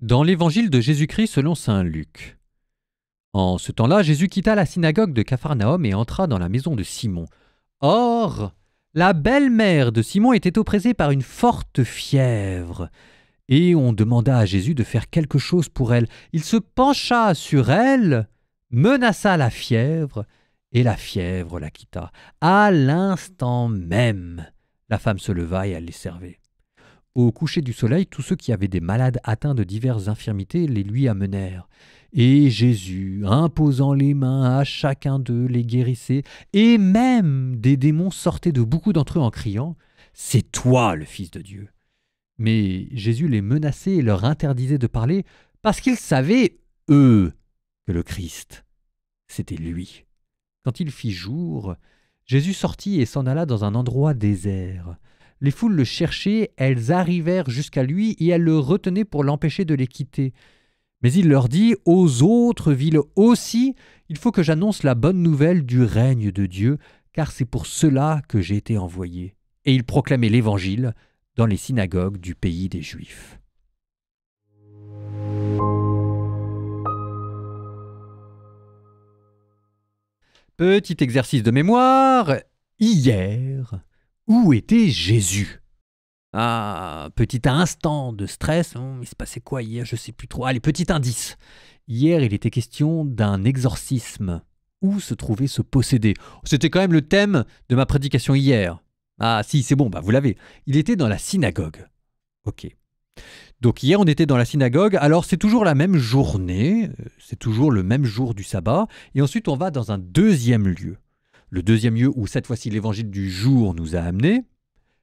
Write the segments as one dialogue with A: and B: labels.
A: Dans l'évangile de Jésus-Christ selon saint Luc. En ce temps-là, Jésus quitta la synagogue de Capharnaüm et entra dans la maison de Simon. Or, la belle-mère de Simon était oppressée par une forte fièvre. Et on demanda à Jésus de faire quelque chose pour elle. Il se pencha sur elle, menaça la fièvre, et la fièvre la quitta. À l'instant même, la femme se leva et elle les servait. Au coucher du soleil, tous ceux qui avaient des malades atteints de diverses infirmités les lui amenèrent. Et Jésus, imposant les mains à chacun d'eux, les guérissait, et même des démons sortaient de beaucoup d'entre eux en criant « C'est toi le Fils de Dieu !» Mais Jésus les menaçait et leur interdisait de parler, parce qu'ils savaient, eux, que le Christ, c'était lui. Quand il fit jour, Jésus sortit et s'en alla dans un endroit désert. Les foules le cherchaient, elles arrivèrent jusqu'à lui et elles le retenaient pour l'empêcher de les quitter. Mais il leur dit, aux autres villes aussi, il faut que j'annonce la bonne nouvelle du règne de Dieu, car c'est pour cela que j'ai été envoyé. Et il proclamait l'évangile dans les synagogues du pays des Juifs. Petit exercice de mémoire. Hier, où était Jésus? Ah, petit instant de stress. Il se passait quoi hier? Je ne sais plus trop. Allez, petit indice. Hier, il était question d'un exorcisme. Où se trouvait ce possédé? C'était quand même le thème de ma prédication hier. Ah si, c'est bon, vous l'avez. Il était dans la synagogue. Ok. Donc hier, on était dans la synagogue. Alors, c'est toujours la même journée. C'est toujours le même jour du sabbat. Et ensuite, on va dans un deuxième lieu. Le deuxième lieu où, cette fois-ci, l'évangile du jour nous a amenés,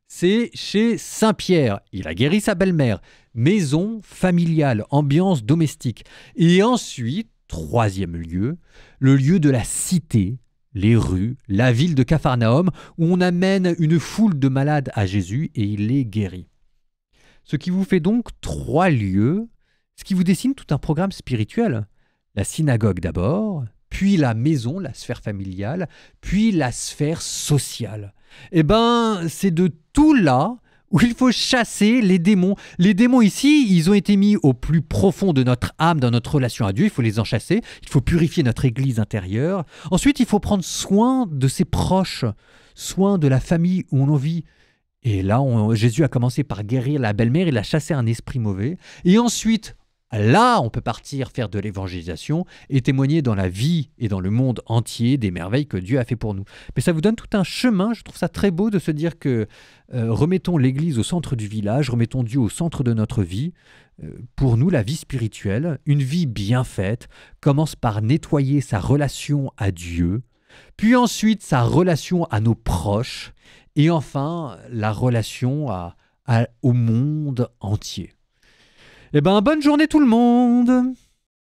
A: c'est chez Saint-Pierre. Il a guéri sa belle-mère. Maison familiale, ambiance domestique. Et ensuite, troisième lieu, le lieu de la cité, les rues, la ville de Capharnaüm, où on amène une foule de malades à Jésus et il les guérit. Ce qui vous fait donc 3 lieux, ce qui vous dessine tout un programme spirituel. La synagogue d'abord, puis la maison, la sphère familiale, puis la sphère sociale. C'est de tout là où il faut chasser les démons. Les démons ici, ils ont été mis au plus profond de notre âme, dans notre relation à Dieu. Il faut les en chasser, il faut purifier notre église intérieure. Ensuite, il faut prendre soin de ses proches, soin de la famille où on vit. Et là, Jésus a commencé par guérir la belle-mère, il a chassé un esprit mauvais. Et ensuite, là, on peut partir faire de l'évangélisation et témoigner dans la vie et dans le monde entier des merveilles que Dieu a fait pour nous. Mais ça vous donne tout un chemin, je trouve ça très beau de se dire que remettons l'Église au centre du village, remettons Dieu au centre de notre vie. Pour nous, la vie spirituelle, une vie bien faite, commence par nettoyer sa relation à Dieu, puis ensuite sa relation à nos proches, et enfin la relation au monde entier. Bonne journée tout le monde!